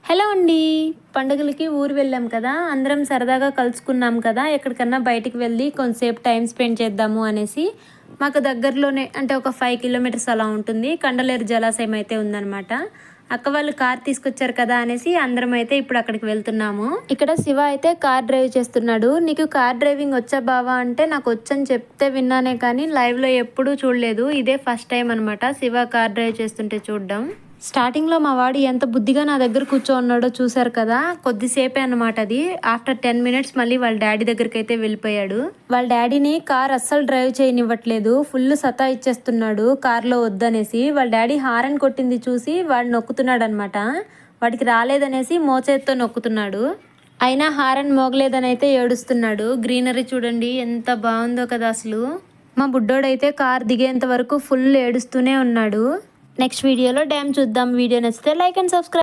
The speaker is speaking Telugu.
హలో అండి, పండుగలకి ఊరు వెళ్ళాం కదా, అందరం సరదాగా కలుసుకున్నాం కదా, ఎక్కడికన్నా బయటికి వెళ్ళి కొంతసేపు టైం స్పెండ్ చేద్దాము అనేసి మాకు దగ్గరలోనే అంటే ఒక 5 కిలోమీటర్స్ అలా ఉంటుంది. కండలేరు జలాశయం అయితే ఉందన్నమాట. అక్క వాళ్ళు కార్ తీసుకొచ్చారు కదా అనేసి అందరం అయితే ఇప్పుడు అక్కడికి వెళ్తున్నాము. ఇక్కడ శివ అయితే కార్ డ్రైవ్ చేస్తున్నాడు. నీకు కార్ డ్రైవింగ్ వచ్చా బావా అంటే నాకు వచ్చని చెప్తే విన్నానే కానీ లైవ్లో ఎప్పుడూ చూడలేదు. ఇదే ఫస్ట్ టైం అనమాట శివ కార్ డ్రైవ్ చేస్తుంటే చూడడం. స్టార్టింగ్లో మా వాడు ఎంత బుద్ధిగా నా దగ్గర కూర్చోన్నాడో చూసారు కదా, కొద్దిసేపే అనమాట అది. ఆఫ్టర్ 10 మినిట్స్ మళ్ళీ వాళ్ళ డాడీ దగ్గరికి అయితే వెళ్ళిపోయాడు. వాళ్ళ డాడీని కార్ అస్సలు డ్రైవ్ చేయనివ్వట్లేదు, ఫుల్ సతా ఇచ్చేస్తున్నాడు కార్లో వద్దనేసి. వాళ్ళ డాడీ హారన్ కొట్టింది చూసి వాడు నొక్కుతున్నాడు అనమాట. వాడికి రాలేదనేసి మోచేత్తో నొక్కుతున్నాడు. అయినా హారన్ మోగలేదని అయితే ఏడుస్తున్నాడు. గ్రీనరీ చూడండి ఎంత బాగుందో కదా అసలు. మా బుడ్డోడైతే కార్ దిగేంత వరకు ఫుల్ ఏడుస్తూనే ఉన్నాడు. నెక్స్ట్ వీడియోలో డ్యామ్ చూద్దాం. వీడియో నచ్చితే లైక్ అండ్ సబ్స్క్రైబ్.